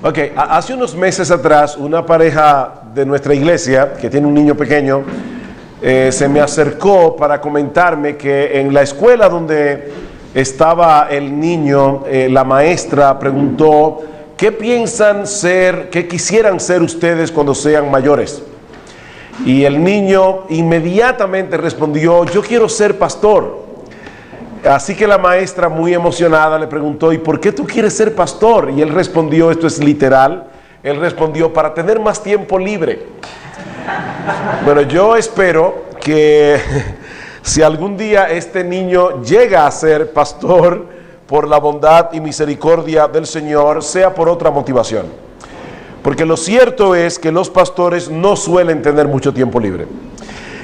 Ok, hace unos meses atrás, una pareja de nuestra iglesia, que tiene un niño pequeño, se me acercó para comentarme que en la escuela donde estaba el niño, la maestra preguntó, ¿qué piensan ser, qué quisieran ser ustedes cuando sean mayores? Y el niño inmediatamente respondió, yo quiero ser pastor. Así que la maestra, muy emocionada, le preguntó, ¿y por qué tú quieres ser pastor? Y él respondió, esto es literal, él respondió, para tener más tiempo libre. Bueno, yo espero que si algún día este niño llega a ser pastor, por la bondad y misericordia del Señor, sea por otra motivación. Porque lo cierto es que los pastores no suelen tener mucho tiempo libre.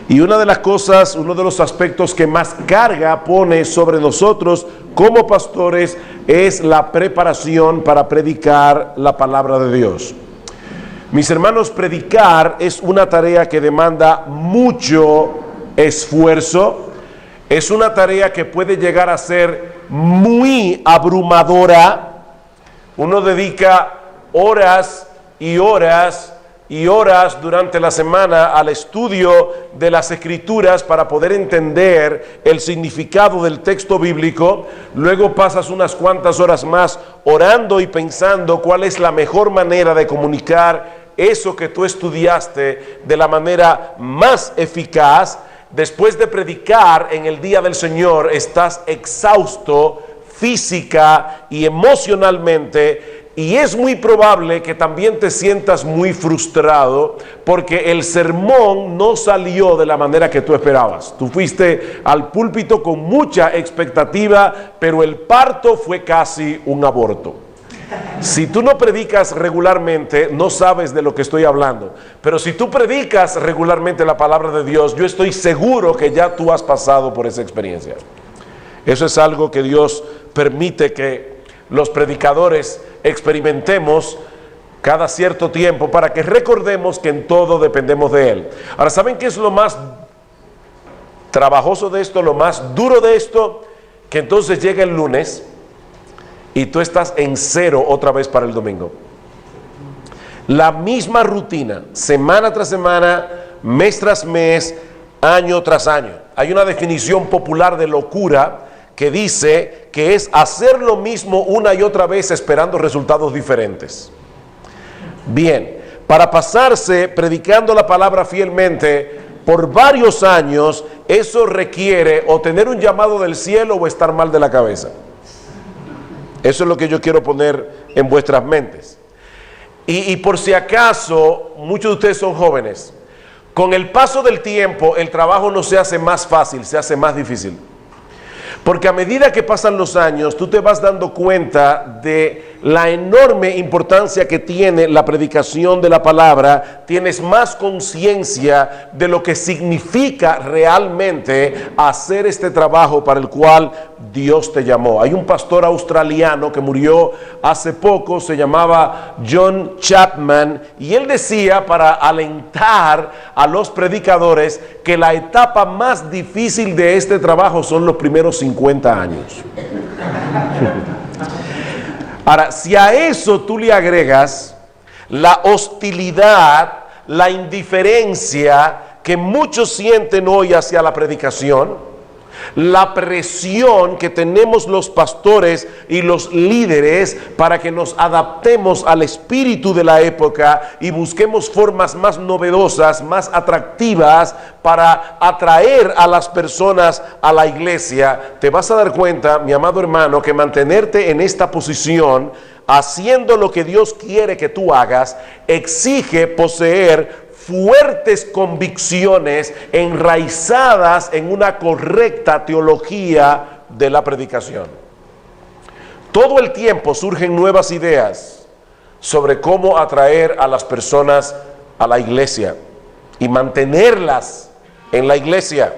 Y una de las cosas, uno de los aspectos que más carga pone sobre nosotros como pastores es la preparación para predicar la palabra de Dios. Mis hermanos, predicar es una tarea que demanda mucho esfuerzo, es una tarea que puede llegar a ser muy abrumadora. Uno dedica horas y horas y horas durante la semana al estudio de las Escrituras para poder entender el significado del texto bíblico. Luego pasas unas cuantas horas más orando y pensando cuál es la mejor manera de comunicar eso que tú estudiaste de la manera más eficaz. Después de predicar en el día del Señor, estás exhausto física y emocionalmente. Y es muy probable que también te sientas muy frustrado porque el sermón no salió de la manera que tú esperabas. Tú fuiste al púlpito con mucha expectativa, pero el parto fue casi un aborto. Si tú no predicas regularmente, no sabes de lo que estoy hablando. Pero si tú predicas regularmente la palabra de Dios, yo estoy seguro que ya tú has pasado por esa experiencia. Eso es algo que Dios permite que los predicadores experimentemos cada cierto tiempo para que recordemos que en todo dependemos de Él. Ahora, ¿saben qué es lo más trabajoso de esto, lo más duro de esto? Que entonces llega el lunes y tú estás en cero otra vez para el domingo. La misma rutina, semana tras semana, mes tras mes, año tras año. Hay una definición popular de locura que dice que es hacer lo mismo una y otra vez esperando resultados diferentes. Bien, para pasarse predicando la palabra fielmente por varios años, eso requiere o tener un llamado del cielo o estar mal de la cabeza. Eso es lo que yo quiero poner en vuestras mentes. Y por si acaso, muchos de ustedes son jóvenes, con el paso del tiempo el trabajo no se hace más fácil, se hace más difícil. Porque a medida que pasan los años, tú te vas dando cuenta de la enorme importancia que tiene la predicación de la palabra, tienes más conciencia de lo que significa realmente hacer este trabajo para el cual Dios te llamó. Hay un pastor australiano que murió hace poco, se llamaba John Chapman, y él decía, para alentar a los predicadores, que la etapa más difícil de este trabajo son los primeros 50 años. Ahora, si a eso tú le agregas la hostilidad, la indiferencia que muchos sienten hoy hacia la predicación, la presión que tenemos los pastores y los líderes para que nos adaptemos al espíritu de la época y busquemos formas más novedosas, más atractivas para atraer a las personas a la iglesia, te vas a dar cuenta, mi amado hermano, que mantenerte en esta posición, haciendo lo que Dios quiere que tú hagas, exige poseer fuertes convicciones enraizadas en una correcta teología de la predicación. Todo el tiempo surgen nuevas ideas sobre cómo atraer a las personas a la iglesia y mantenerlas en la iglesia.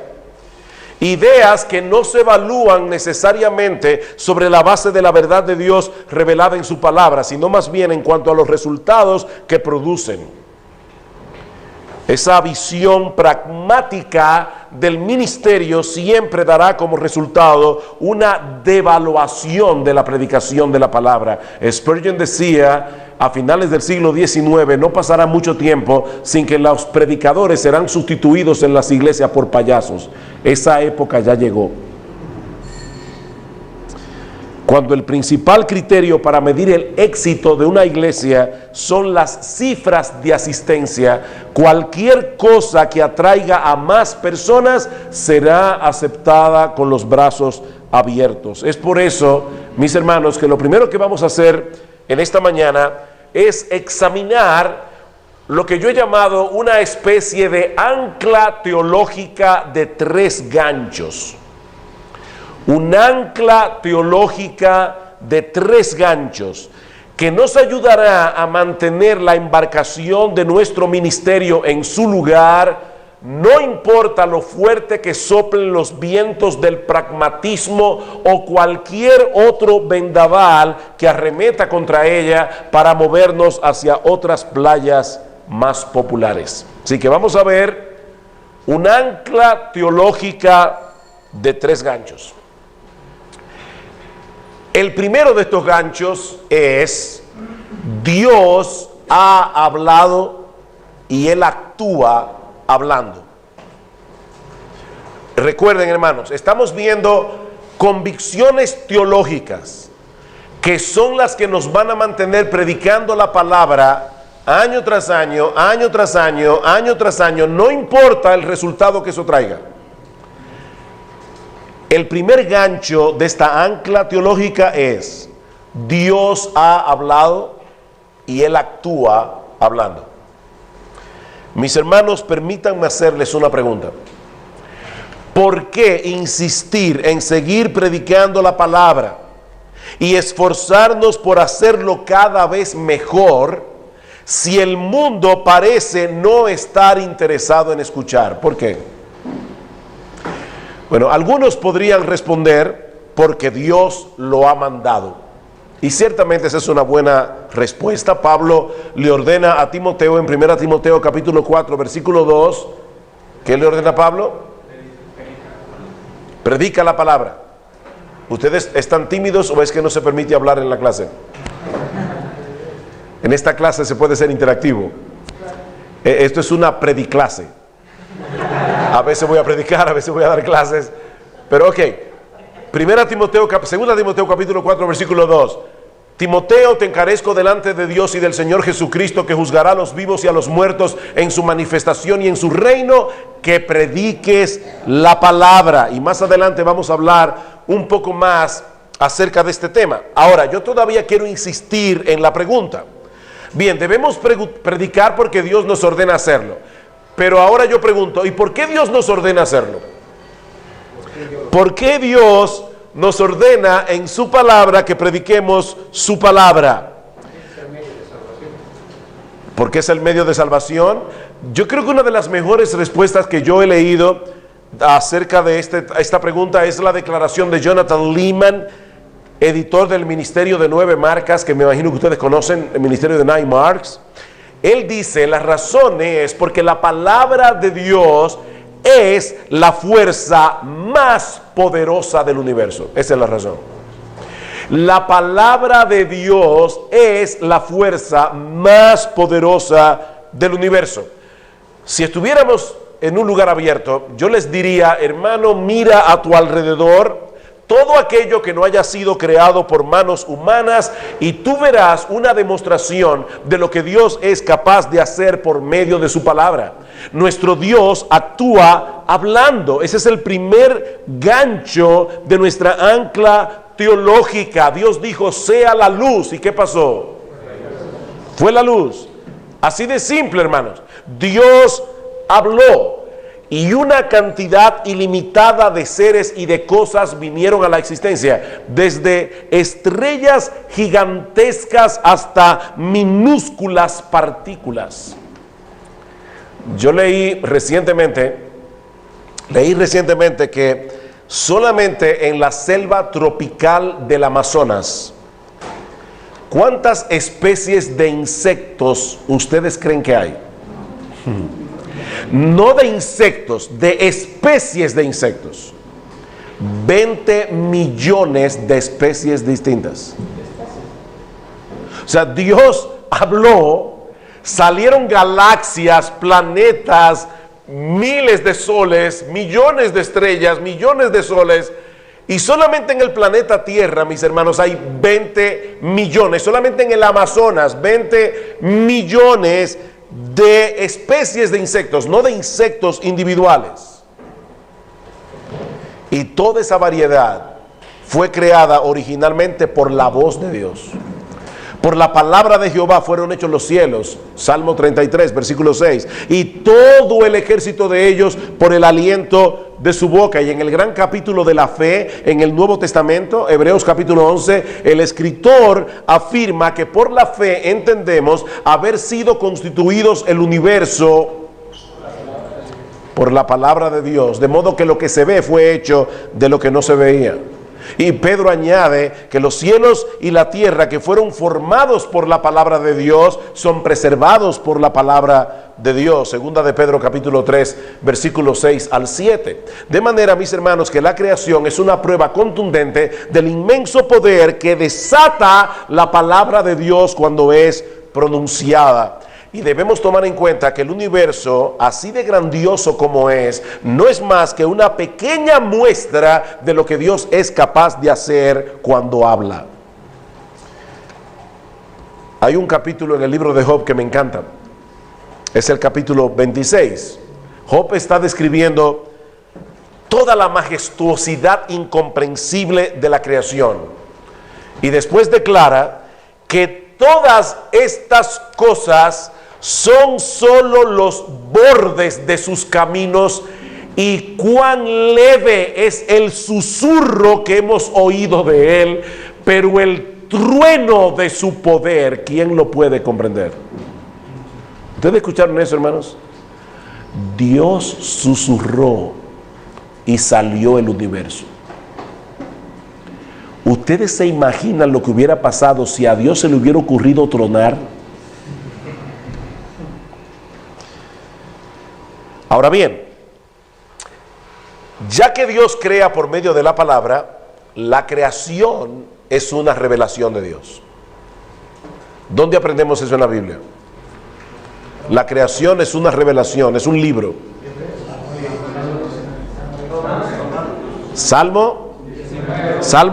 Ideas que no se evalúan necesariamente sobre la base de la verdad de Dios revelada en su palabra, sino más bien en cuanto a los resultados que producen. Esa visión pragmática del ministerio siempre dará como resultado una devaluación de la predicación de la palabra. Spurgeon decía, a finales del siglo XIX, no pasará mucho tiempo sin que los predicadores serán sustituidos en las iglesias por payasos. Esa época ya llegó. Cuando el principal criterio para medir el éxito de una iglesia son las cifras de asistencia, cualquier cosa que atraiga a más personas será aceptada con los brazos abiertos. Es por eso, mis hermanos, que lo primero que vamos a hacer en esta mañana es examinar lo que yo he llamado una especie de ancla teológica de 3 ganchos. Un ancla teológica de 3 ganchos que nos ayudará a mantener la embarcación de nuestro ministerio en su lugar, no importa lo fuerte que soplen los vientos del pragmatismo o cualquier otro vendaval que arremeta contra ella para movernos hacia otras playas más populares. Así que vamos a ver un ancla teológica de 3 ganchos. El primero de estos ganchos es: Dios ha hablado y Él actúa hablando. Recuerden, hermanos, estamos viendo convicciones teológicas que son las que nos van a mantener predicando la palabra año tras año, año tras año, año tras año, no importa el resultado que eso traiga. El primer gancho de esta ancla teológica es: Dios ha hablado y Él actúa hablando. Mis hermanos, permítanme hacerles una pregunta. ¿Por qué insistir en seguir predicando la palabra y esforzarnos por hacerlo cada vez mejor si el mundo parece no estar interesado en escuchar? ¿Por qué? Bueno, algunos podrían responder: porque Dios lo ha mandado. Y ciertamente esa es una buena respuesta. Pablo le ordena a Timoteo en 1 Timoteo capítulo 4, versículo 2. ¿Qué le ordena a Pablo? Predica la palabra. ¿Ustedes están tímidos o es que no se permite hablar en la clase? En esta clase se puede ser interactivo. Esto es una prediclase. A veces voy a predicar, a veces voy a dar clases. Pero ok, 2 Timoteo capítulo 4, versículo 2. Timoteo, te encarezco delante de Dios y del Señor Jesucristo, que juzgará a los vivos y a los muertos en su manifestación y en su reino, que prediques la palabra. Y más adelante vamos a hablar un poco más acerca de este tema. Ahora, yo todavía quiero insistir en la pregunta. Bien, debemos predicar porque Dios nos ordena hacerlo. Pero ahora yo pregunto, ¿y por qué Dios nos ordena hacerlo? ¿Por qué Dios nos ordena en su palabra que prediquemos su palabra? ¿Por qué es el medio de salvación? Yo creo que una de las mejores respuestas que yo he leído acerca de esta pregunta es la declaración de Jonathan Leeman, editor del Ministerio de 9 Marcas, que me imagino que ustedes conocen, el Ministerio de 9 Marks. Él dice: la razón es porque la palabra de Dios es la fuerza más poderosa del universo. Esa es la razón. La palabra de Dios es la fuerza más poderosa del universo. Si estuviéramos en un lugar abierto, yo les diría: hermano, mira a tu alrededor todo aquello que no haya sido creado por manos humanas, y tú verás una demostración de lo que Dios es capaz de hacer por medio de su palabra. Nuestro Dios actúa hablando. Ese es el primer gancho de nuestra ancla teológica. Dios dijo: sea la luz. ¿Y qué pasó? Fue la luz. Así de simple, hermanos. Dios habló. Y una cantidad ilimitada de seres y de cosas vinieron a la existencia, desde estrellas gigantescas hasta minúsculas partículas. Yo leí recientemente que solamente en la selva tropical del Amazonas, ¿cuántas especies de insectos ustedes creen que hay? no de insectos, de especies de insectos. 20 millones de especies distintas. O sea, Dios habló, salieron galaxias, planetas, miles de soles, millones de estrellas, millones de soles. Y solamente en el planeta Tierra, mis hermanos, hay 20 millones. Solamente en el Amazonas, 20 millones de especies de insectos, no de insectos individuales. Y toda esa variedad fue creada originalmente por la voz de Dios. Por la palabra de Jehová fueron hechos los cielos, Salmo 33, versículo 6, y todo el ejército de ellos por el aliento de su boca. Y en el gran capítulo de la fe, en el Nuevo Testamento, Hebreos capítulo 11, el escritor afirma que por la fe entendemos haber sido constituidos el universo por la palabra de Dios, de modo que lo que se ve fue hecho de lo que no se veía. Y Pedro añade que los cielos y la tierra que fueron formados por la palabra de Dios son preservados por la palabra de Dios. Segunda de Pedro capítulo 3 versículos 6 al 7. De manera, mis hermanos, que la creación es una prueba contundente del inmenso poder que desata la palabra de Dios cuando es pronunciada. Y debemos tomar en cuenta que el universo, así de grandioso como es, no es más que una pequeña muestra de lo que Dios es capaz de hacer cuando habla. Hay un capítulo en el libro de Job que me encanta. Es el capítulo 26. Job está describiendo toda la majestuosidad incomprensible de la creación. Y después declara que todas estas cosas son solo los bordes de sus caminos, y cuán leve es el susurro que hemos oído de él, pero el trueno de su poder, ¿quién lo puede comprender? ¿Ustedes escucharon eso, hermanos? Dios susurró y salió el universo. ¿Ustedes se imaginan lo que hubiera pasado si a Dios se le hubiera ocurrido tronar? Ahora bien, ya que Dios crea por medio de la palabra, la creación es una revelación de Dios. ¿Dónde aprendemos eso en la Biblia? La creación es una revelación, es un libro. Salmo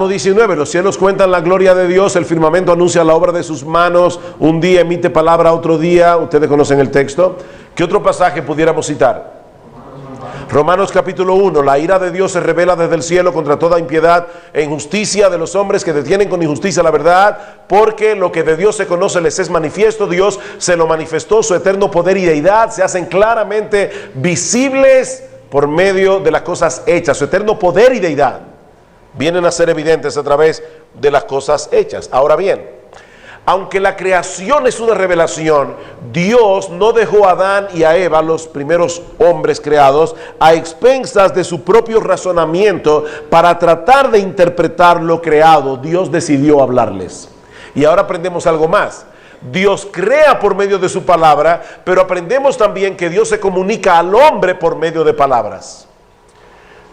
19, los cielos cuentan la gloria de Dios, el firmamento anuncia la obra de sus manos, un día emite palabra otro día. Ustedes conocen el texto. ¿Qué otro pasaje pudiéramos citar? Romanos capítulo 1, la ira de Dios se revela desde el cielo contra toda impiedad e injusticia de los hombres que detienen con injusticia la verdad, porque lo que de Dios se conoce les es manifiesto. Dios se lo manifestó, su eterno poder y deidad se hacen claramente visibles por medio de las cosas hechas. Su eterno poder y deidad vienen a ser evidentes a través de las cosas hechas. Ahora bien, aunque la creación es una revelación, Dios no dejó a Adán y a Eva, los primeros hombres creados, a expensas de su propio razonamiento para tratar de interpretar lo creado. Dios decidió hablarles. Y ahora aprendemos algo más. Dios crea por medio de su palabra, pero aprendemos también que Dios se comunica al hombre por medio de palabras.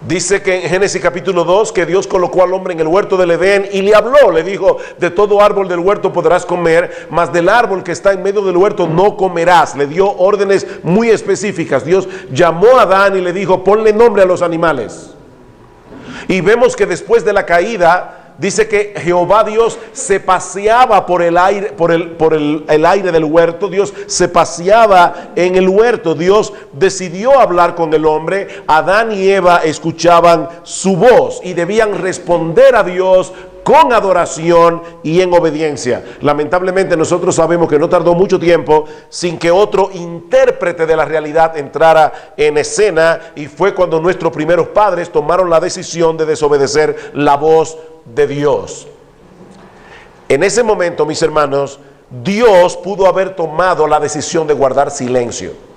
Dice que en Génesis capítulo 2 que Dios colocó al hombre en el huerto del Edén y le habló, le dijo: de todo árbol del huerto podrás comer, mas del árbol que está en medio del huerto no comerás. Le dio órdenes muy específicas. Dios llamó a Adán y le dijo: ponle nombre a los animales. Y vemos que después de la caída, dice que Jehová Dios se paseaba por el aire, el aire del huerto. Dios se paseaba en el huerto. Dios decidió hablar con el hombre. Adán y Eva escuchaban su voz y debían responder a Dios con adoración y en obediencia. Lamentablemente nosotros sabemos que no tardó mucho tiempo sin que otro intérprete de la realidad entrara en escena, y fue cuando nuestros primeros padres tomaron la decisión de desobedecer la voz de Dios. En ese momento, mis hermanos, Dios pudo haber tomado la decisión de guardar silencio.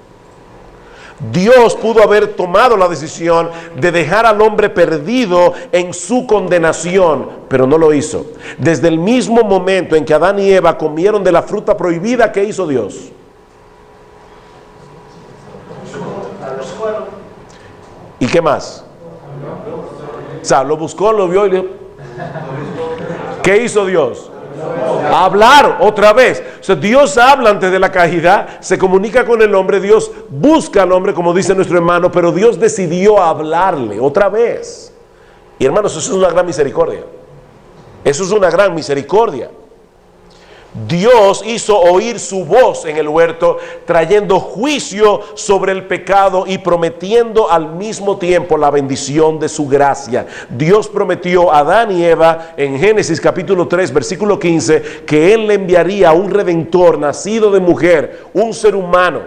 Dios pudo haber tomado la decisión de dejar al hombre perdido en su condenación, pero no lo hizo. Desde el mismo momento en que Adán y Eva comieron de la fruta prohibida, ¿qué hizo Dios? ¿Y qué más? O sea, lo buscó, lo vio y le... ¿Qué hizo Dios? Hablar otra vez. O sea, Dios habla antes de la caída, se comunica con el hombre, Dios busca al hombre, como dice nuestro hermano, pero Dios decidió hablarle otra vez. Y hermanos, eso es una gran misericordia. Eso es una gran misericordia. Dios hizo oír su voz en el huerto, trayendo juicio sobre el pecado y prometiendo al mismo tiempo la bendición de su gracia. Dios prometió a Adán y Eva en Génesis capítulo 3, versículo 15, que Él le enviaría a un redentor nacido de mujer, un ser humano,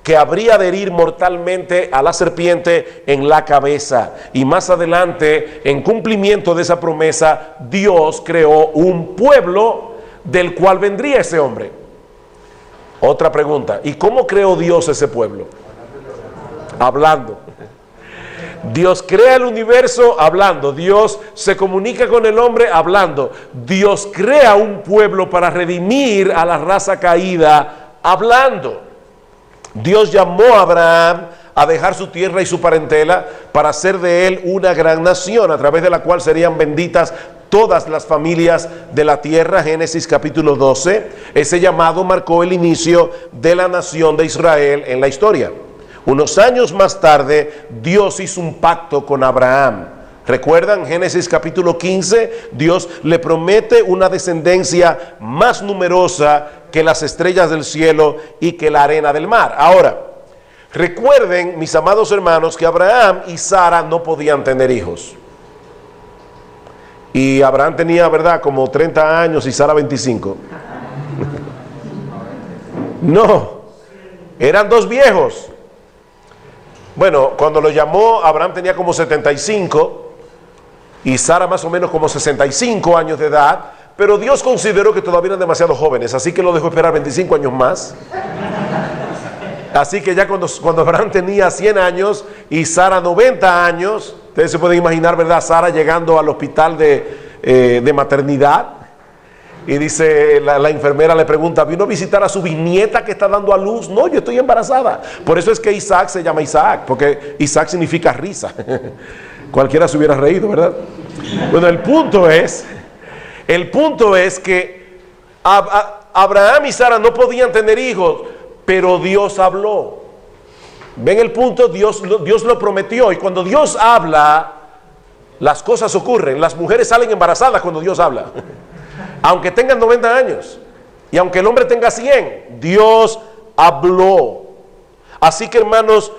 que habría de herir mortalmente a la serpiente en la cabeza. Y más adelante, en cumplimiento de esa promesa, Dios creó un pueblo del cual vendría ese hombre. Otra pregunta: ¿y cómo creó Dios ese pueblo? Hablando. Dios crea el universo hablando. Dios se comunica con el hombre hablando. Dios crea un pueblo para redimir a la raza caída hablando. Dios llamó a Abraham a dejar su tierra y su parentela para hacer de él una gran nación, a través de la cual serían benditas todas las familias de la tierra. Génesis capítulo 12. Ese llamado marcó el inicio de la nación de Israel en la historia. Unos años más tarde, Dios hizo un pacto con Abraham. ¿Recuerdan? Génesis capítulo 15, Dios le promete una descendencia más numerosa que las estrellas del cielo y que la arena del mar. Ahora, recuerden, mis amados hermanos, que Abraham y Sara no podían tener hijos. Y Abraham tenía, ¿verdad?, como 30 años y Sara 25. No, eran dos viejos. Bueno, cuando lo llamó, Abraham tenía como 75 y Sara más o menos como 65 años de edad, pero Dios consideró que todavía eran demasiado jóvenes, así que lo dejó esperar 25 años más. Así que ya cuando Abraham tenía 100 años y Sara 90 años, ustedes se pueden imaginar, ¿verdad?, Sara llegando al hospital de maternidad, y dice, la enfermera le pregunta: ¿vino a visitar a su bisnieta que está dando a luz? No, yo estoy embarazada. Por eso es que Isaac se llama Isaac, porque Isaac significa risa. Cualquiera se hubiera reído, ¿verdad? Bueno, el punto es que Abraham y Sara no podían tener hijos, pero Dios habló. ¿Ven el punto? Dios lo prometió, y cuando Dios habla, las cosas ocurren. Las mujeres salen embarazadas cuando Dios habla. Aunque tengan 90 años y aunque el hombre tenga 100, Dios habló. Así que, hermanos,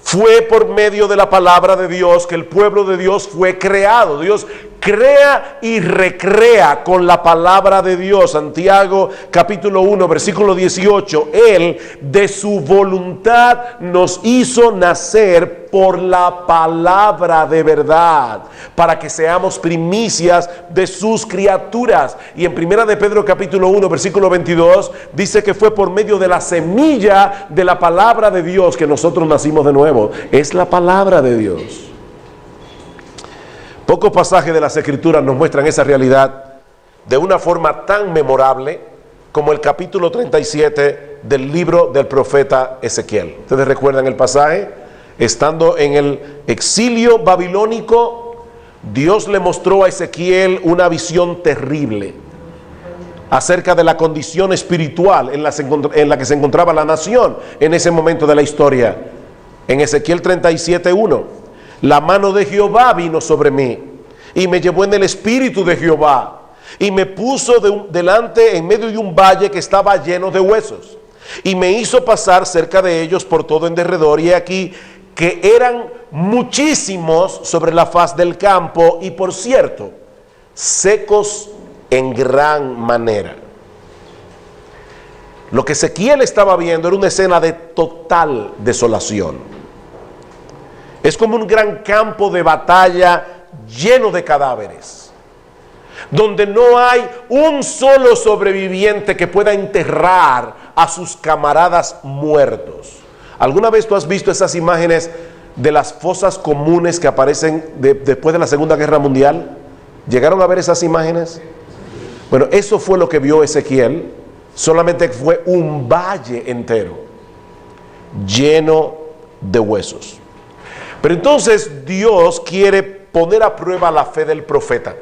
fue por medio de la palabra de Dios que el pueblo de Dios fue creado. Dios crea y recrea con la palabra de Dios. Santiago capítulo 1 versículo 18. Él de su voluntad nos hizo nacer por la palabra de verdad, para que seamos primicias de sus criaturas. Y en primera de Pedro capítulo 1 versículo 22 dice que fue por medio de la semilla de la palabra de Dios que nosotros nacimos de nuevo. Es la palabra de Dios. Pocos pasajes de las Escrituras nos muestran esa realidad de una forma tan memorable como el capítulo 37 del libro del profeta Ezequiel. ¿Ustedes recuerdan el pasaje? Estando en el exilio babilónico, Dios le mostró a Ezequiel una visión terrible acerca de la condición espiritual en la que se encontraba la nación en ese momento de la historia. En Ezequiel 37:1, la mano de Jehová vino sobre mí y me llevó en el espíritu de Jehová y me puso delante en medio de un valle que estaba lleno de huesos y me hizo pasar cerca de ellos por todo en derredor, y aquí que eran muchísimos sobre la faz del campo, y por cierto, secos en gran manera. Lo que Ezequiel estaba viendo era una escena de total desolación. Es como un gran campo de batalla lleno de cadáveres, donde no hay un solo sobreviviente que pueda enterrar a sus camaradas muertos. ¿Alguna vez tú has visto esas imágenes de las fosas comunes que aparecen después de la Segunda Guerra Mundial? ¿Llegaron a ver esas imágenes? Bueno, eso fue lo que vio Ezequiel, solamente fue un valle entero, lleno de huesos. Pero entonces Dios quiere poner a prueba la fe del profeta.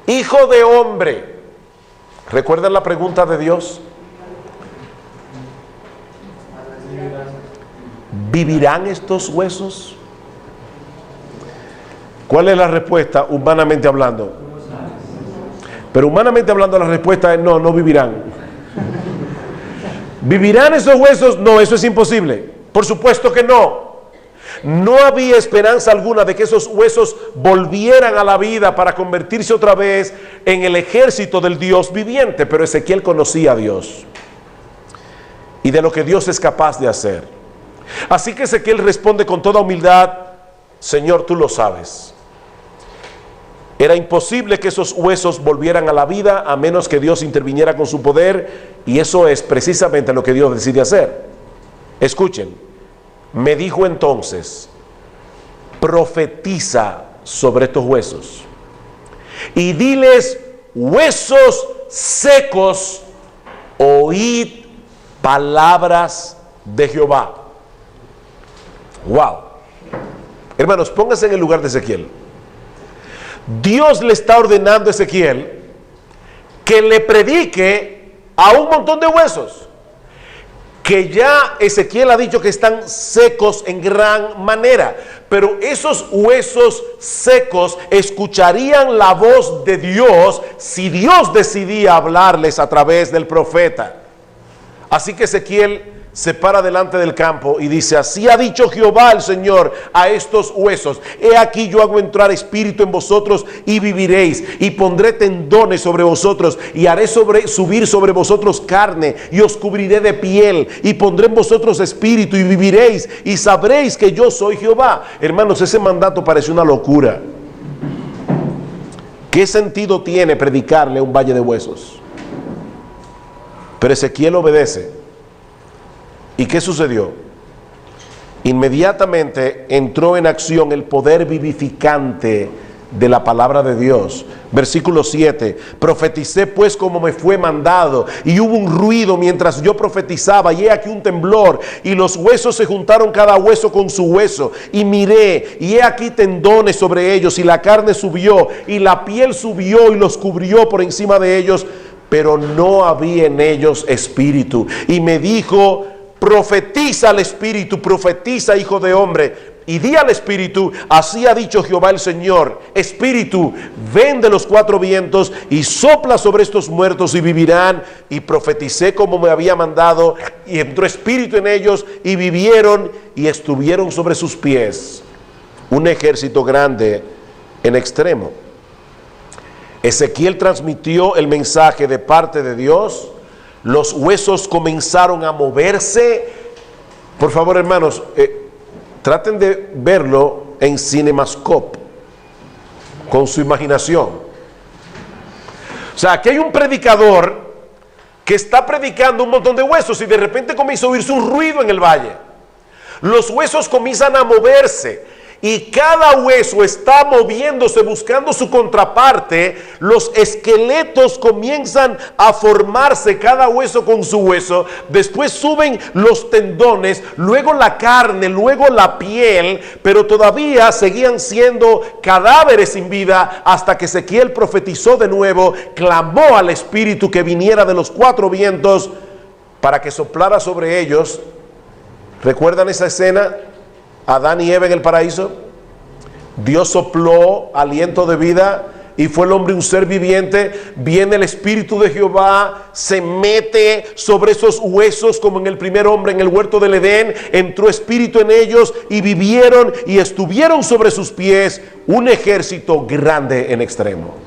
Hijo de hombre, ¿recuerdan la pregunta de Dios? ¿Vivirán estos huesos? ¿Cuál es la respuesta humanamente hablando? Pero humanamente hablando la respuesta es no, no vivirán. ¿Vivirán esos huesos? No, eso es imposible. Por supuesto que no. No había esperanza alguna de que esos huesos volvieran a la vida para convertirse otra vez en el ejército del Dios viviente. Pero Ezequiel conocía a Dios y de lo que Dios es capaz de hacer. Así que Ezequiel responde con toda humildad: Señor, tú lo sabes. Era imposible que esos huesos volvieran a la vida a menos que Dios interviniera con su poder, y eso es precisamente lo que Dios decide hacer. Escuchen, me dijo entonces: profetiza sobre estos huesos y diles: huesos secos, oíd palabras de Jehová. Wow. Hermanos, pónganse en el lugar de Ezequiel. Dios le está ordenando a Ezequiel que le predique a un montón de huesos que ya Ezequiel ha dicho que están secos en gran manera, pero esos huesos secos escucharían la voz de Dios si Dios decidía hablarles a través del profeta. Así que Ezequiel se para delante del campo y dice: así ha dicho Jehová el Señor a estos huesos: he aquí yo hago entrar espíritu en vosotros y viviréis, y pondré tendones sobre vosotros, y haré subir sobre vosotros carne, y os cubriré de piel, y pondré en vosotros espíritu y viviréis, y sabréis que yo soy Jehová. Hermanos, ese mandato parece una locura. ¿Qué sentido tiene predicarle a un valle de huesos? Pero Ezequiel obedece. ¿Y qué sucedió? Inmediatamente entró en acción el poder vivificante de la palabra de Dios. Versículo 7: profeticé pues como me fue mandado, y hubo un ruido mientras yo profetizaba, y he aquí un temblor, y los huesos se juntaron cada hueso con su hueso, y miré, y he aquí tendones sobre ellos, y la carne subió, y la piel subió y los cubrió por encima de ellos, pero no había en ellos espíritu. Y me dijo: profetiza al espíritu, profetiza, hijo de hombre, y di al espíritu: así ha dicho Jehová el Señor, espíritu, ven de los cuatro vientos y sopla sobre estos muertos y vivirán. Y profeticé como me había mandado, y entró espíritu en ellos y vivieron, y estuvieron sobre sus pies un ejército grande en extremo. Ezequiel transmitió el mensaje de parte de Dios. Los huesos comenzaron a moverse. Por favor, hermanos, traten de verlo en Cinemascope con su imaginación. O sea, aquí hay un predicador que está predicando un montón de huesos, y de repente comienza a oírse un ruido en el valle. Los huesos comienzan a moverse, y cada hueso está moviéndose buscando su contraparte. Los esqueletos comienzan a formarse, cada hueso con su hueso. Después suben los tendones, luego la carne, luego la piel, pero todavía seguían siendo cadáveres sin vida, hasta que Ezequiel profetizó de nuevo, clamó al espíritu que viniera de los cuatro vientos para que soplara sobre ellos. ¿Recuerdan esa escena? Adán y Eva en el paraíso. Dios sopló aliento de vida y fue el hombre un ser viviente. Viene el espíritu de Jehová, se mete sobre esos huesos como en el primer hombre en el huerto del Edén. Entró espíritu en ellos y vivieron, y estuvieron sobre sus pies un ejército grande en extremo.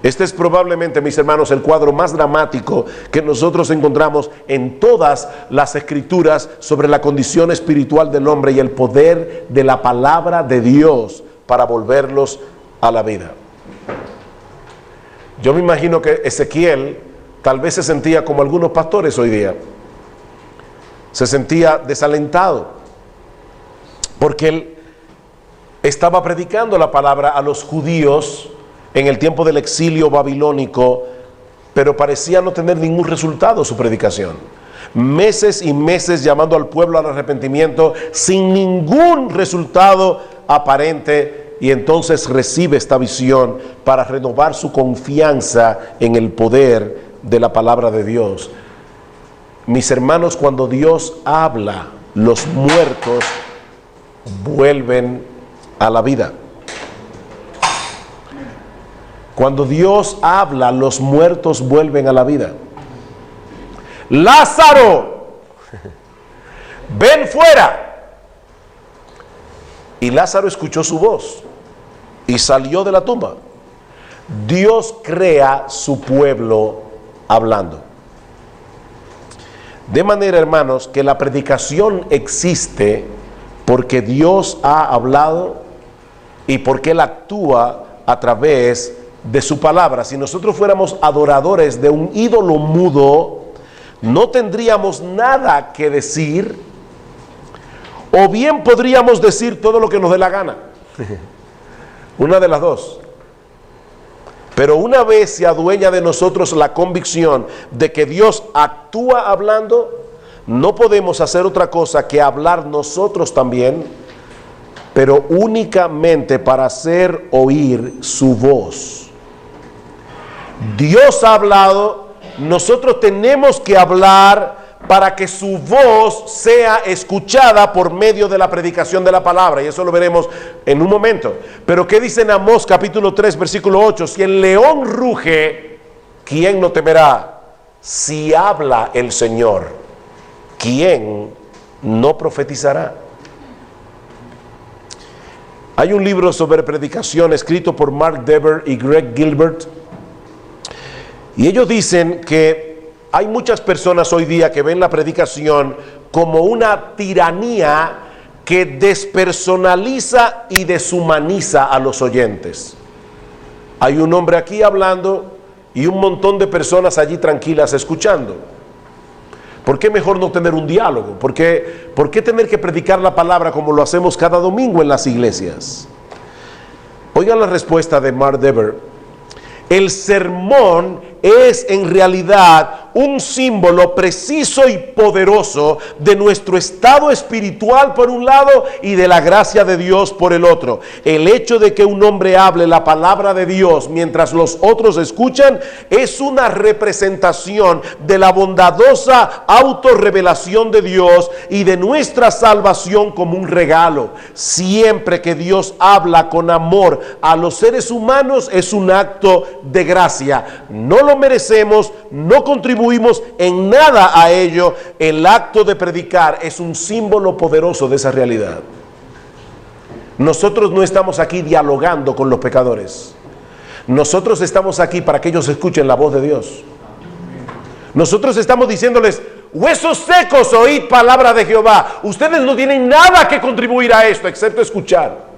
Este es probablemente, mis hermanos, el cuadro más dramático que nosotros encontramos en todas las escrituras sobre la condición espiritual del hombre y el poder de la palabra de Dios para volverlos a la vida. Yo me imagino que Ezequiel tal vez se sentía como algunos pastores hoy día. Se sentía desalentado porque él estaba predicando la palabra a los judíos en el tiempo del exilio babilónico, pero parecía no tener ningún resultado su predicación. Meses y meses llamando al pueblo al arrepentimiento sin ningún resultado aparente, y entonces recibe esta visión para renovar su confianza en el poder de la palabra de Dios. Mis hermanos, cuando Dios habla, los muertos vuelven a la vida. Cuando Dios habla, los muertos vuelven a la vida. Lázaro, ven fuera. Y Lázaro escuchó su voz y salió de la tumba. Dios crea su pueblo hablando. De manera, hermanos, que la predicación existe porque Dios ha hablado y porque Él actúa a través de su palabra. Si nosotros fuéramos adoradores de un ídolo mudo, no tendríamos nada que decir, o bien podríamos decir todo lo que nos dé la gana. Una de las dos. Pero una vez se adueña de nosotros la convicción de que Dios actúa hablando, no podemos hacer otra cosa que hablar nosotros también, pero únicamente para hacer oír su voz. Dios ha hablado, nosotros tenemos que hablar para que su voz sea escuchada por medio de la predicación de la palabra, y eso lo veremos en un momento. Pero ¿qué dice en Amós capítulo 3 versículo 8? Si el león ruge, ¿quién no temerá? Si habla el Señor, ¿quién no profetizará? Hay un libro sobre predicación escrito por Mark Dever y Greg Gilbert, y ellos dicen que hay muchas personas hoy día que ven la predicación como una tiranía que despersonaliza y deshumaniza a los oyentes. Hay un hombre aquí hablando y un montón de personas allí tranquilas escuchando. ¿Por qué mejor no tener un diálogo? ¿Por qué tener que predicar la palabra como lo hacemos cada domingo en las iglesias? Oigan la respuesta de Mark Dever. El sermón es en realidad un símbolo preciso y poderoso de nuestro estado espiritual por un lado y de la gracia de Dios por el otro. El hecho de que un hombre hable la palabra de Dios mientras los otros escuchan es una representación de la bondadosa autorrevelación de Dios y de nuestra salvación como un regalo. Siempre que Dios habla con amor a los seres humanos es un acto de gracia. No lo merecemos, no contribuimos en nada a ello. El acto de predicar es un símbolo poderoso de esa realidad. Nosotros no estamos aquí dialogando con los pecadores. Nosotros estamos aquí para que ellos escuchen la voz de Dios. Nosotros estamos diciéndoles: huesos secos, oíd palabra de Jehová. Ustedes no tienen nada que contribuir a esto excepto escuchar.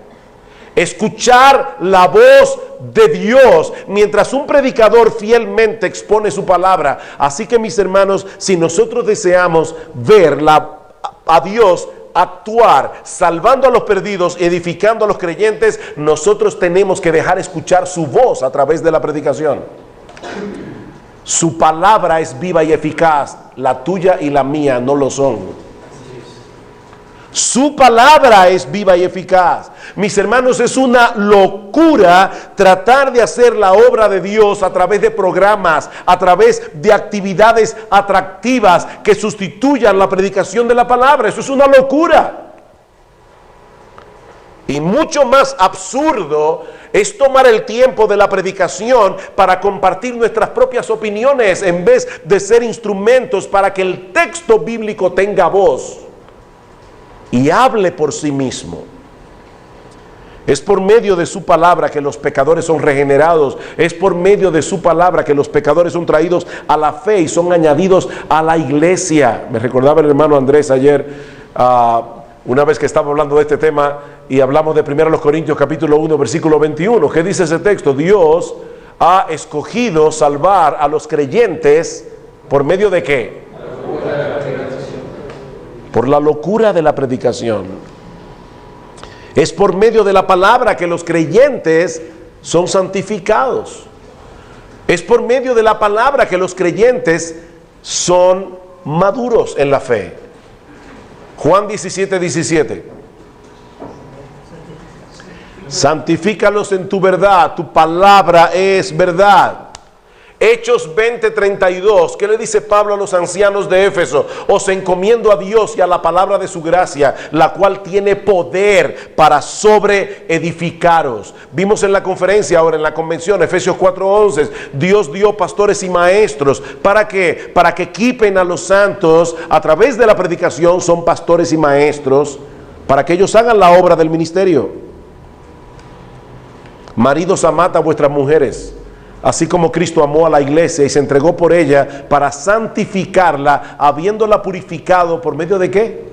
Escuchar la voz de Dios mientras un predicador fielmente expone su palabra. Así que, mis hermanos, si nosotros deseamos ver a Dios actuar, salvando a los perdidos, edificando a los creyentes, nosotros tenemos que dejar escuchar su voz a través de la predicación. Su palabra es viva y eficaz, la tuya y la mía no lo son. Su palabra es viva y eficaz. Mis hermanos, es una locura tratar de hacer la obra de Dios a través de programas, a través de actividades atractivas que sustituyan la predicación de la palabra. Eso es una locura. Y mucho más absurdo es tomar el tiempo de la predicación para compartir nuestras propias opiniones en vez de ser instrumentos para que el texto bíblico tenga voz y hable por sí mismo. Es por medio de su palabra que los pecadores son regenerados. Es por medio de su palabra que los pecadores son traídos a la fe y son añadidos a la iglesia. Me recordaba el hermano Andrés ayer, una vez que estaba hablando de este tema y hablamos de 1 Corintios capítulo 1 versículo 21. ¿Qué dice ese texto? Dios ha escogido salvar a los creyentes ¿por medio de qué? Por la locura de la predicación. Es por medio de la palabra que los creyentes son santificados. Es por medio de la palabra que los creyentes son maduros en la fe. Juan 17:17. Santifícalos en tu verdad, tu palabra es verdad. Hechos 20:32, ¿qué le dice Pablo a los ancianos de Éfeso? Os encomiendo a Dios y a la palabra de su gracia, la cual tiene poder para sobreedificaros. Vimos en la conferencia, ahora en la convención, Efesios 4:11, Dios dio pastores y maestros. ¿Para qué? Para que equipen a los santos a través de la predicación, son pastores y maestros, para que ellos hagan la obra del ministerio. Maridos, amad a vuestras mujeres, así como Cristo amó a la iglesia y se entregó por ella para santificarla, habiéndola purificado ¿por medio de qué?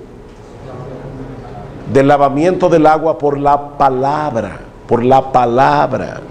Del lavamiento del agua por la palabra, por la palabra.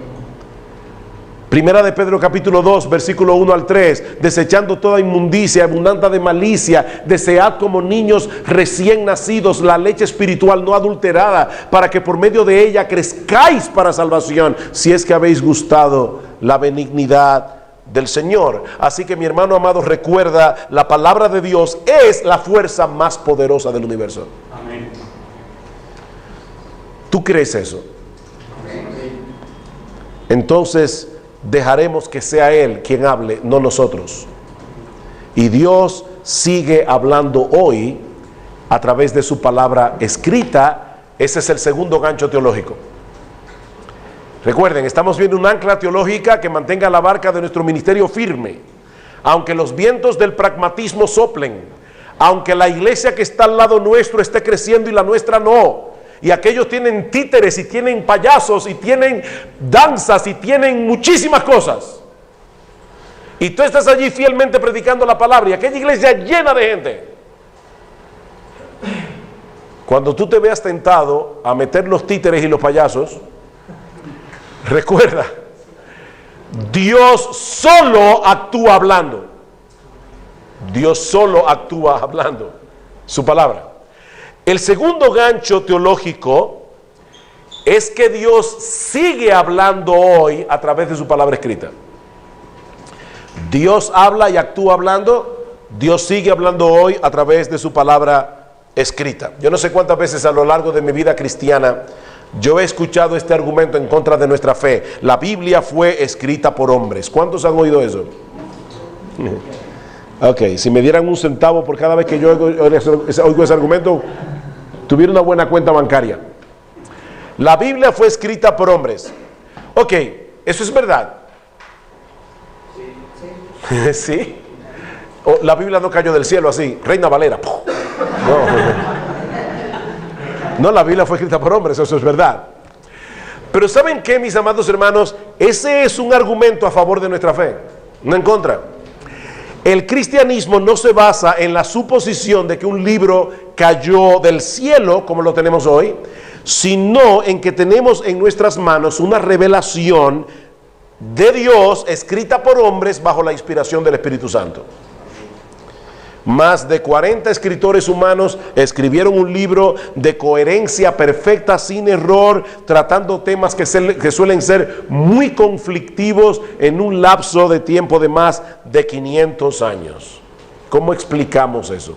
Primera de Pedro capítulo 2, versículo 1 al 3, desechando toda inmundicia, abundancia de malicia, desead como niños recién nacidos la leche espiritual no adulterada, para que por medio de ella crezcáis para salvación, si es que habéis gustado la benignidad del Señor. Así que mi hermano amado, recuerda, la palabra de Dios es la fuerza más poderosa del universo. Amén. ¿Tú crees eso? Amén. Entonces dejaremos que sea Él quien hable, no nosotros. Y Dios sigue hablando hoy a través de su palabra escrita. Ese es el segundo gancho teológico. Recuerden, estamos viendo un ancla teológica que mantenga la barca de nuestro ministerio firme. Aunque los vientos del pragmatismo soplen, aunque la iglesia que está al lado nuestro esté creciendo y la nuestra no, y aquellos tienen títeres y tienen payasos y tienen danzas y tienen muchísimas cosas, y tú estás allí fielmente predicando la palabra y aquella iglesia llena de gente, cuando tú te veas tentado a meter los títeres y los payasos, recuerda, Dios solo actúa hablando. Dios solo actúa hablando su palabra. El segundo gancho teológico es que Dios sigue hablando hoy a través de su palabra escrita. Dios habla y actúa hablando. Dios sigue hablando hoy a través de su palabra escrita. Yo no sé cuántas veces a lo largo de mi vida cristiana yo he escuchado este argumento en contra de nuestra fe. La Biblia fue escrita por hombres. ¿Cuántos han oído eso? Ok, si me dieran un centavo por cada vez que yo oigo ese argumento, tuviera una buena cuenta bancaria. La Biblia fue escrita por hombres. Ok, eso es verdad. Sí. ¿Sí? La Biblia no cayó del cielo así, Reina Valera. No, la Biblia fue escrita por hombres, eso es verdad. Pero ¿saben qué, mis amados hermanos? Ese es un argumento a favor de nuestra fe, no en contra. El cristianismo no se basa en la suposición de que un libro cayó del cielo, como lo tenemos hoy, sino en que tenemos en nuestras manos una revelación de Dios escrita por hombres bajo la inspiración del Espíritu Santo. Más de 40 escritores humanos escribieron un libro de coherencia perfecta, sin error, tratando temas que suelen ser muy conflictivos en un lapso de tiempo de más de 500 años. ¿Cómo explicamos eso?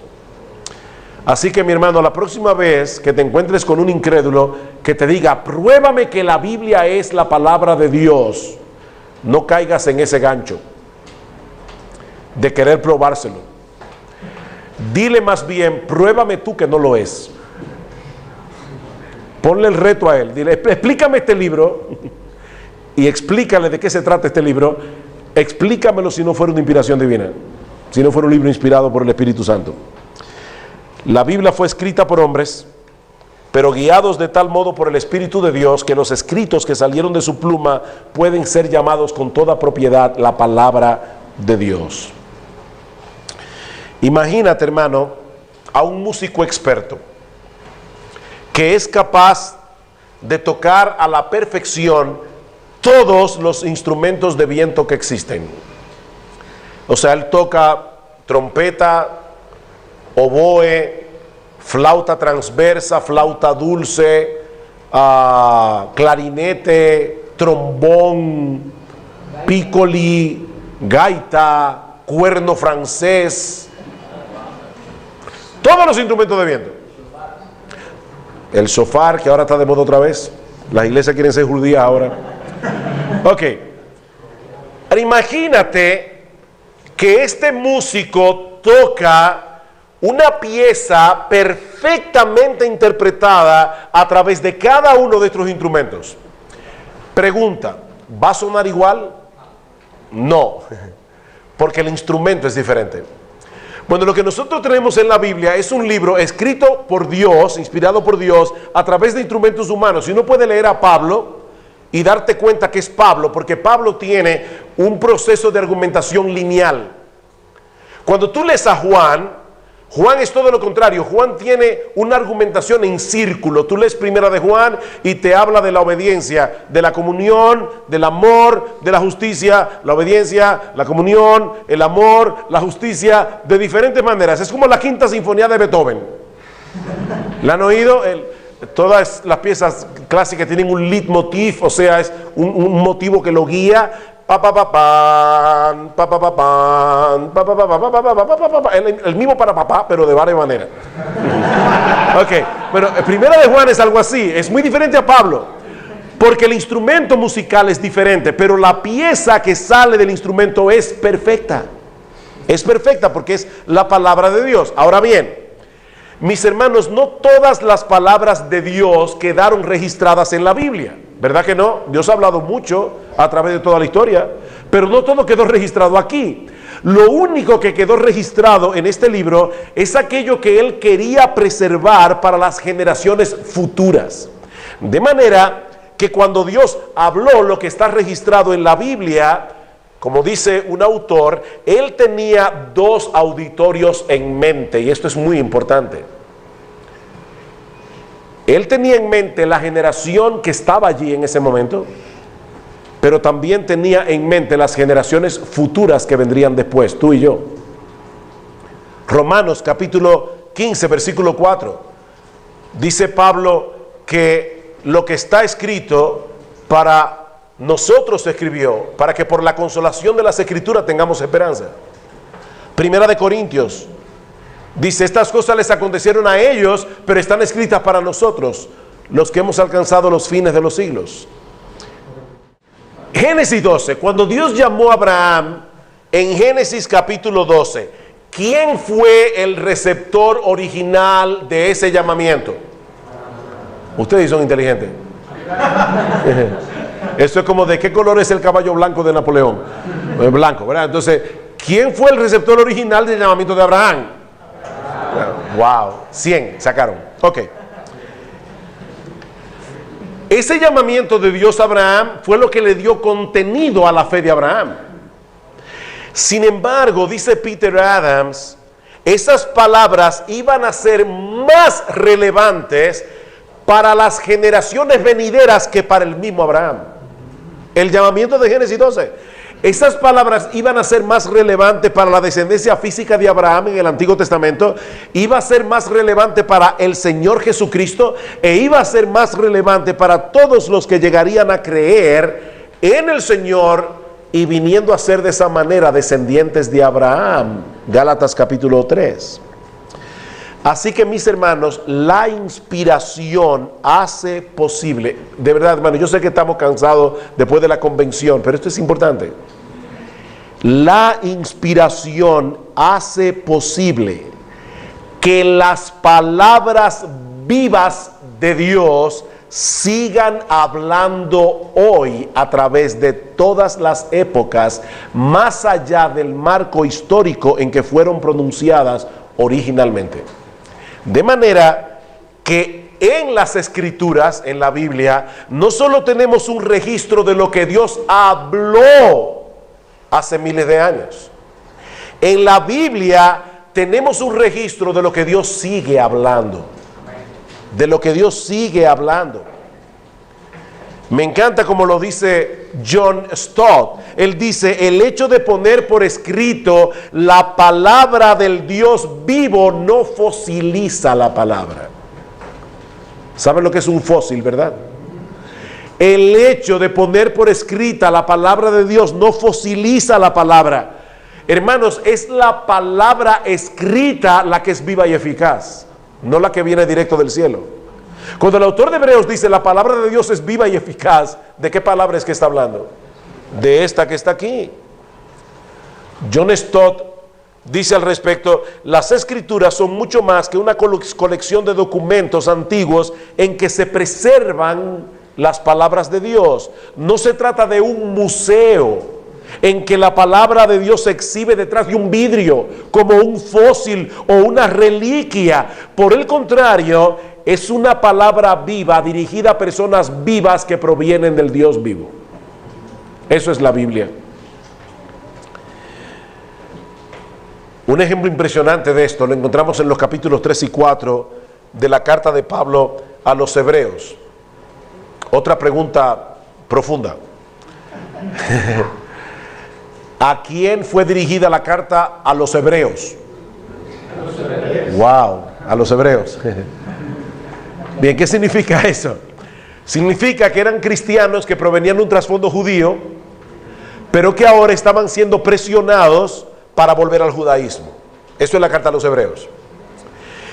Así que, mi hermano, la próxima vez que te encuentres con un incrédulo que te diga, pruébame que la Biblia es la palabra de Dios, no caigas en ese gancho de querer probárselo. Dile más bien, pruébame tú que no lo es. Ponle el reto a él. Dile, explícame este libro y explícale de qué se trata este libro. Explícamelo si no fuera una inspiración divina, si no fuera un libro inspirado por el Espíritu Santo. La Biblia fue escrita por hombres, pero guiados de tal modo por el Espíritu de Dios que los escritos que salieron de su pluma pueden ser llamados con toda propiedad la palabra de Dios. Imagínate, hermano, a un músico experto que es capaz de tocar a la perfección todos los instrumentos de viento que existen. O sea, él toca trompeta, oboe, flauta transversa, flauta dulce, clarinete, trombón, pícoli, gaita, cuerno francés, Todos los instrumentos de viento. El shofar, que ahora está de moda otra vez. Las iglesias quieren ser judías ahora. Ok. Imagínate que este músico toca una pieza perfectamente interpretada a través de cada uno de estos instrumentos. Pregunta, ¿va a sonar igual? No, porque el instrumento es diferente. Bueno, lo que nosotros tenemos en la Biblia es un libro escrito por Dios, inspirado por Dios, a través de instrumentos humanos. Y uno puede leer a Pablo y darte cuenta que es Pablo, porque Pablo tiene un proceso de argumentación lineal. Cuando tú lees a Juan, Juan es todo lo contrario. Juan tiene una argumentación en círculo. Tú lees Primera de Juan y te habla de la obediencia, de la comunión, del amor, de la justicia, la obediencia, la comunión, el amor, la justicia, de diferentes maneras. Es como la Quinta Sinfonía de Beethoven. ¿La han oído? Todas las piezas clásicas tienen un leitmotiv, o sea, es un motivo que lo guía. El mismo para papá, pero de varias maneras. Ok, pero Primera de Juan es algo así, es muy diferente a Pablo, porque el instrumento musical es diferente, pero la pieza que sale del instrumento es perfecta. Es perfecta porque es la palabra de Dios. Ahora bien, mis hermanos, no todas las palabras de Dios quedaron registradas en la Biblia, ¿verdad que no? Dios ha hablado mucho a través de toda la historia, pero no todo quedó registrado aquí. Lo único que quedó registrado en este libro es aquello que Él quería preservar para las generaciones futuras. De manera que cuando Dios habló lo que está registrado en la Biblia, como dice un autor, Él tenía dos auditorios en mente, y esto es muy importante. Él tenía en mente la generación que estaba allí en ese momento, pero también tenía en mente las generaciones futuras que vendrían después, tú y yo. Romanos capítulo 15, versículo 4. Dice Pablo que lo que está escrito para nosotros se escribió, para que por la consolación de las Escrituras tengamos esperanza. Primera de Corintios dice, estas cosas les acontecieron a ellos, pero están escritas para nosotros, los que hemos alcanzado los fines de los siglos. Génesis 12, cuando Dios llamó a Abraham, en Génesis capítulo 12, ¿quién fue el receptor original de ese llamamiento? Ustedes son inteligentes. Esto es como de qué color es el caballo blanco de Napoleón. Blanco, ¿verdad? Entonces, ¿quién fue el receptor original del llamamiento de Abraham? Wow, 100 sacaron. Ok. Ese llamamiento de Dios a Abraham fue lo que le dio contenido a la fe de Abraham. Sin embargo, dice Peter Adams, esas palabras iban a ser más relevantes para las generaciones venideras que para el mismo Abraham. El llamamiento de Génesis 12. Esas palabras iban a ser más relevantes para la descendencia física de Abraham en el Antiguo Testamento, iba a ser más relevante para el Señor Jesucristo e iba a ser más relevante para todos los que llegarían a creer en el Señor y viniendo a ser de esa manera descendientes de Abraham. Gálatas capítulo 3. Así que, mis hermanos, la inspiración hace posible, de verdad, hermano, yo sé que estamos cansados después de la convención, pero esto es importante. La inspiración hace posible que las palabras vivas de Dios sigan hablando hoy a través de todas las épocas, más allá del marco histórico en que fueron pronunciadas originalmente. De manera que en las Escrituras, en la Biblia, no solo tenemos un registro de lo que Dios habló hace miles de años. En la Biblia tenemos un registro de lo que Dios sigue hablando. De lo que Dios sigue hablando. Me encanta como lo dice John Stott. Él dice, el hecho de poner por escrito la palabra del Dios vivo no fosiliza la palabra. ¿Saben lo que es un fósil, verdad? El hecho de poner por escrita la palabra de Dios no fosiliza la palabra. Hermanos, es la palabra escrita la que es viva y eficaz, no la que viene directo del cielo. Cuando el autor de Hebreos dice la palabra de Dios es viva y eficaz, ¿de qué palabra es que está hablando? De esta que está aquí. John Stott dice al respecto: las escrituras son mucho más que una colección de documentos antiguos en que se preservan las palabras de Dios. No se trata de un museo en que la palabra de Dios se exhibe detrás de un vidrio como un fósil o una reliquia. Por el contrario, es una palabra viva dirigida a personas vivas que provienen del Dios vivo. Eso es la Biblia. Un ejemplo impresionante de esto lo encontramos en los capítulos 3 y 4 de la carta de Pablo a los Hebreos. Otra pregunta profunda. ¿A quién fue dirigida la carta a los Hebreos? A los hebreos. Wow, a los Hebreos. Bien, ¿qué significa eso? Significa que eran cristianos que provenían de un trasfondo judío, pero que ahora estaban siendo presionados para volver al judaísmo. Eso es la carta a los Hebreos.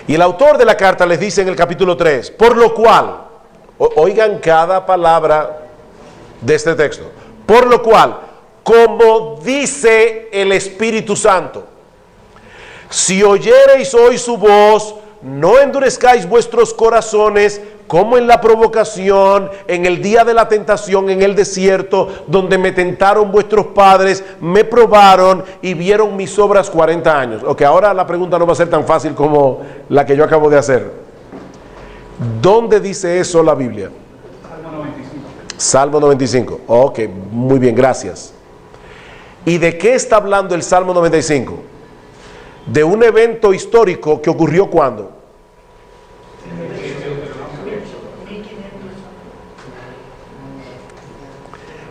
Y el autor de la carta les dice en el capítulo 3, por lo cual, oigan cada palabra de este texto, por lo cual, como dice el Espíritu Santo, si oyereis hoy su voz, no endurezcáis vuestros corazones como en la provocación, en el día de la tentación en el desierto, donde me tentaron vuestros padres, me probaron y vieron mis obras 40 años. Ok, ahora la pregunta no va a ser tan fácil como la que yo acabo de hacer. ¿Dónde dice eso la Biblia? Salmo 95. Salmo 95. Ok, muy bien, gracias. ¿Y de qué está hablando el Salmo 95? De un evento histórico que ocurrió ¿cuándo?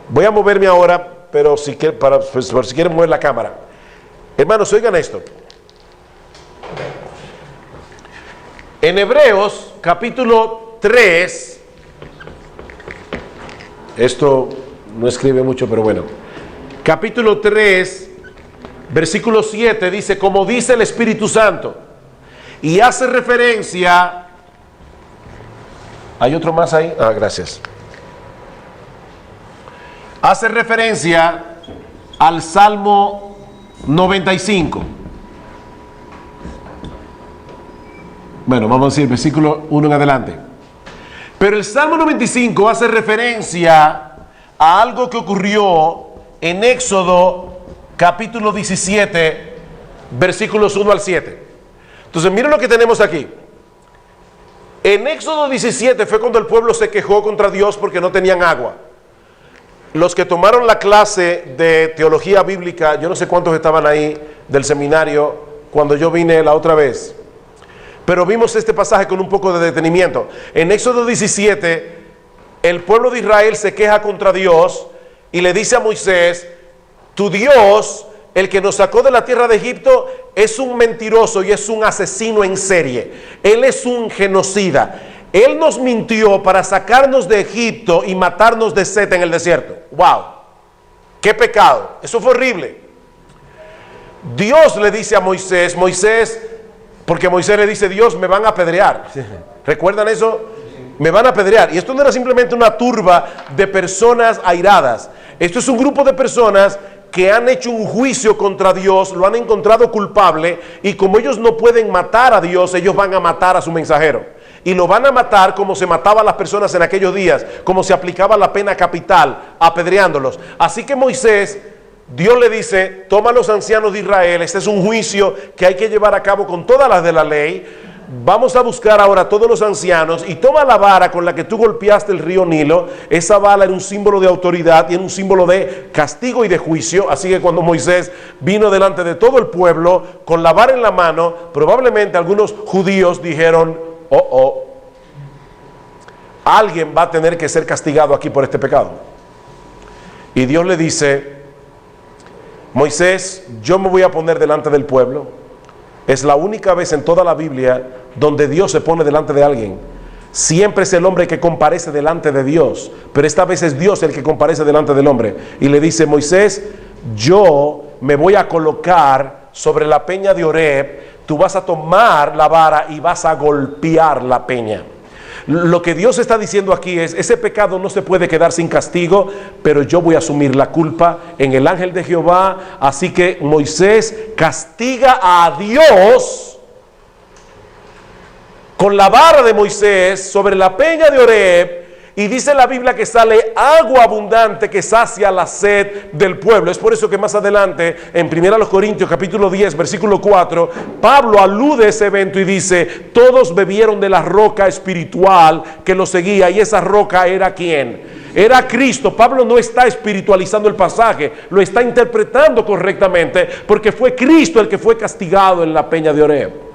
Voy a moverme ahora, pero si quieren mover la cámara. Hermanos, oigan esto. En Hebreos, capítulo 3, esto no escribe mucho, pero bueno. Capítulo 3, versículo 7 dice, como dice el Espíritu Santo, y hace referencia, ¿hay otro más ahí? Ah, gracias. Hace referencia al Salmo 95. Bueno, vamos a decir versículo 1 en adelante. Pero el Salmo 95 hace referencia a algo que ocurrió en Éxodo capítulo 17, versículos 1 al 7. Entonces miren lo que tenemos aquí. En Éxodo 17 fue cuando el pueblo se quejó contra Dios porque no tenían agua. Los que tomaron la clase de teología bíblica, yo no sé cuántos estaban ahí del seminario cuando yo vine la otra vez, pero vimos este pasaje con un poco de detenimiento. En Éxodo 17, el pueblo de Israel se queja contra Dios y le dice a Moisés, tu Dios, el que nos sacó de la tierra de Egipto, es un mentiroso y es un asesino en serie. Él es un genocida. Él nos mintió para sacarnos de Egipto y matarnos de sed en el desierto. ¡Wow! ¡Qué pecado! Eso fue horrible. Dios le dice a Moisés, porque Moisés le dice, Dios, me van a apedrear. ¿Recuerdan eso? Me van a apedrear. Y esto no era simplemente una turba de personas airadas. Esto es un grupo de personas que han hecho un juicio contra Dios, lo han encontrado culpable, y como ellos no pueden matar a Dios, ellos van a matar a su mensajero. Y lo van a matar como se mataba a las personas en aquellos días, como se aplicaba la pena capital, apedreándolos. Así que Moisés, Dios le dice, toma a los ancianos de Israel, este es un juicio que hay que llevar a cabo con todas las de la ley. Vamos a buscar ahora a todos los ancianos y toma la vara con la que tú golpeaste el río Nilo. Esa vara era un símbolo de autoridad y era un símbolo de castigo y de juicio. Así que cuando Moisés vino delante de todo el pueblo con la vara en la mano, probablemente algunos judíos dijeron, alguien va a tener que ser castigado aquí por este pecado. Y Dios le dice, Moisés, yo me voy a poner delante del pueblo. Es la única vez en toda la Biblia donde Dios se pone delante de alguien. Siempre es el hombre que comparece delante de Dios, pero esta vez es Dios el que comparece delante del hombre. Y le dice, Moisés, yo me voy a colocar sobre la peña de Oreb, tú vas a tomar la vara y vas a golpear la peña. Lo que Dios está diciendo aquí es, ese pecado no se puede quedar sin castigo, pero yo voy a asumir la culpa en el ángel de Jehová. Así que Moisés castiga a Dios con la vara de Moisés sobre la peña de Oreb. Y dice la Biblia que sale agua abundante que sacia la sed del pueblo. Es por eso que más adelante, en 1 Corintios capítulo 10, versículo 4, Pablo alude a ese evento y dice, todos bebieron de la roca espiritual que los seguía. Y esa roca era ¿quién? Era Cristo. Pablo no está espiritualizando el pasaje, lo está interpretando correctamente, porque fue Cristo el que fue castigado en la peña de Oreb.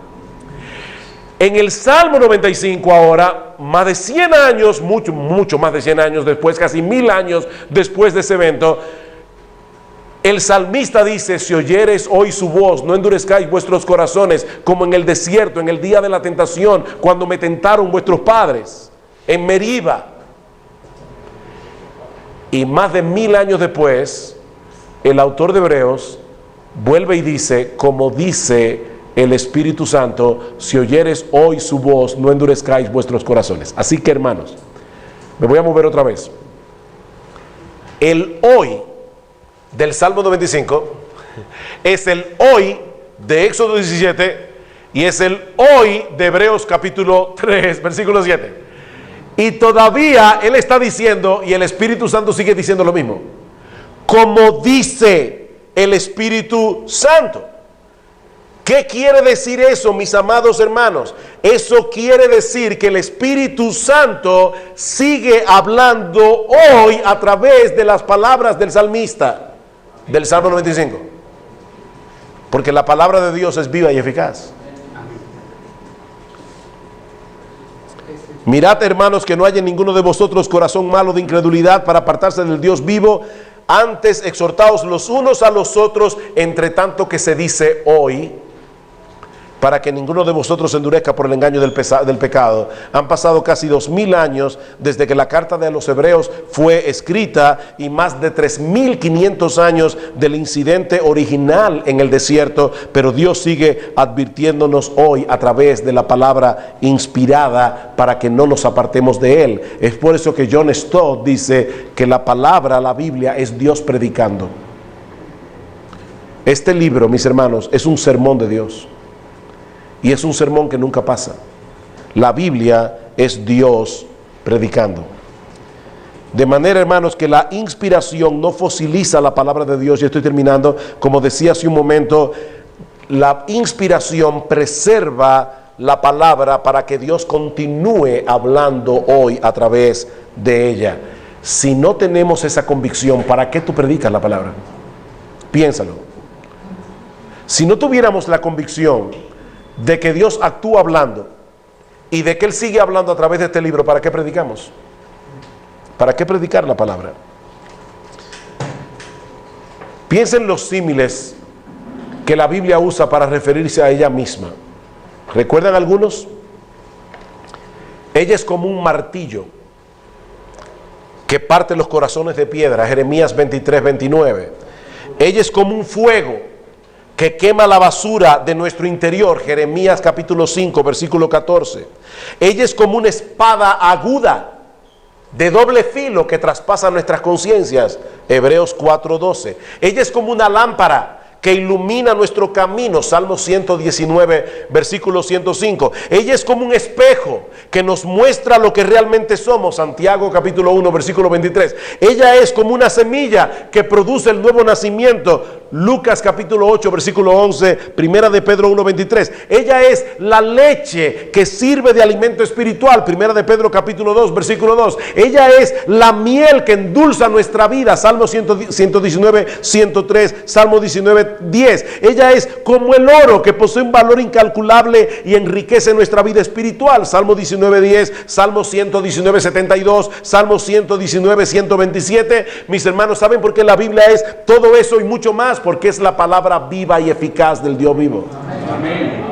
En el Salmo 95 ahora, más de 100 años, mucho más de 100 años después, casi 1000 años después de ese evento, el salmista dice, si oyeres hoy su voz, no endurezcáis vuestros corazones, como en el desierto, en el día de la tentación, cuando me tentaron vuestros padres, en Meriba. Y más de 1000 años después, el autor de Hebreos vuelve y dice, como dice el Espíritu Santo, si oyeres hoy su voz, no endurezcáis vuestros corazones. Así que, hermanos, me voy a mover otra vez. El hoy del Salmo 95 es el hoy de Éxodo 17 y es el hoy de Hebreos capítulo 3, versículo 7. Y todavía él está diciendo, y el Espíritu Santo sigue diciendo lo mismo, como dice el Espíritu Santo. ¿Qué quiere decir eso, mis amados hermanos? Eso quiere decir que el Espíritu Santo sigue hablando hoy a través de las palabras del salmista del Salmo 95. Porque la palabra de Dios es viva y eficaz. Mirad, hermanos, que no haya en ninguno de vosotros corazón malo de incredulidad para apartarse del Dios vivo. Antes exhortaos los unos a los otros, entre tanto que se dice hoy, para que ninguno de vosotros se endurezca por el engaño del pecado. Han pasado casi 2000 años desde que la carta de los Hebreos fue escrita y más de 3500 años del incidente original en el desierto, pero Dios sigue advirtiéndonos hoy a través de la palabra inspirada para que no nos apartemos de él. Es por eso que John Stott dice que la palabra, la Biblia, es Dios predicando. Este libro, mis hermanos, es un sermón de Dios. Y es un sermón que nunca pasa. La Biblia es Dios predicando. De manera, hermanos, que la inspiración no fosiliza la palabra de Dios. Y estoy terminando. Como decía hace un momento, la inspiración preserva la palabra para que Dios continúe hablando hoy a través de ella. Si no tenemos esa convicción, ¿para qué tú predicas la palabra? Piénsalo. Si no tuviéramos la convicción de que Dios actúa hablando y de que Él sigue hablando a través de este libro, ¿para qué predicamos? ¿Para qué predicar la palabra? Piensen los símiles que la Biblia usa para referirse a ella misma. ¿Recuerdan algunos? Ella es como un martillo que parte los corazones de piedra, Jeremías 23, 29. Ella es como un fuego que quema la basura de nuestro interior, Jeremías capítulo 5, versículo 14. Ella es como una espada aguda, de doble filo que traspasa nuestras conciencias, Hebreos 4, 12. Ella es como una lámpara que ilumina nuestro camino, Salmo 119, versículo 105. Ella es como un espejo que nos muestra lo que realmente somos, Santiago capítulo 1, versículo 23. Ella es como una semilla que produce el nuevo nacimiento, Lucas capítulo 8, versículo 11, Primera de Pedro 1, 23. Ella es la leche que sirve de alimento espiritual, Primera de Pedro capítulo 2, versículo 2. Ella es la miel que endulza nuestra vida, Salmo 119, 103, Salmo 19, 10. Ella es como el oro que posee un valor incalculable y enriquece nuestra vida espiritual, Salmo 19, 10, Salmo 119, 72, Salmo 119, 127. Mis hermanos, ¿saben por qué la Biblia es todo eso y mucho más? Porque es la palabra viva y eficaz del Dios vivo. Amén.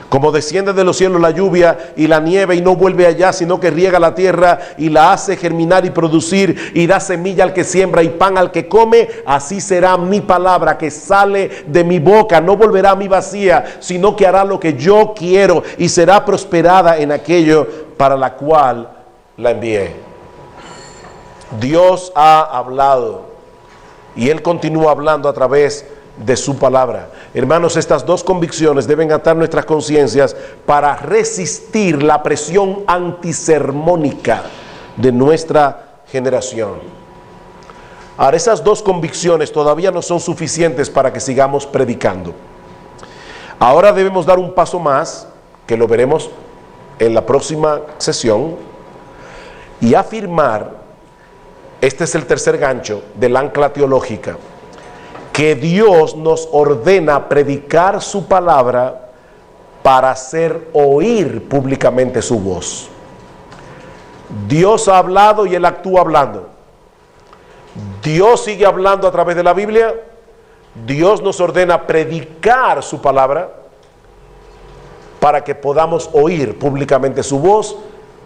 Como desciende de los cielos la lluvia y la nieve y no vuelve allá, sino que riega la tierra y la hace germinar y producir y da semilla al que siembra y pan al que come, así será mi palabra que sale de mi boca. No volverá a mí vacía, sino que hará lo que yo quiero y será prosperada en aquello para la cual la envié. Dios ha hablado y Él continúa hablando a través de su palabra. Hermanos, estas dos convicciones deben atar nuestras conciencias para resistir la presión antisermónica de nuestra generación. Ahora, esas dos convicciones todavía no son suficientes para que sigamos predicando. Ahora debemos dar un paso más, que lo veremos en la próxima sesión, y afirmar, este es el tercer gancho del ancla teológica, que Dios nos ordena predicar su palabra para hacer oír públicamente su voz. Dios ha hablado y Él actúa hablando. Dios sigue hablando a través de la Biblia. Dios nos ordena predicar su palabra para que podamos oír públicamente su voz.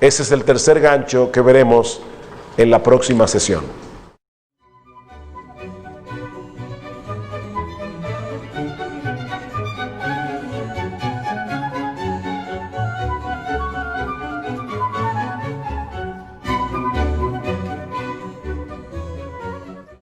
Ese es el tercer gancho que veremos en la próxima sesión.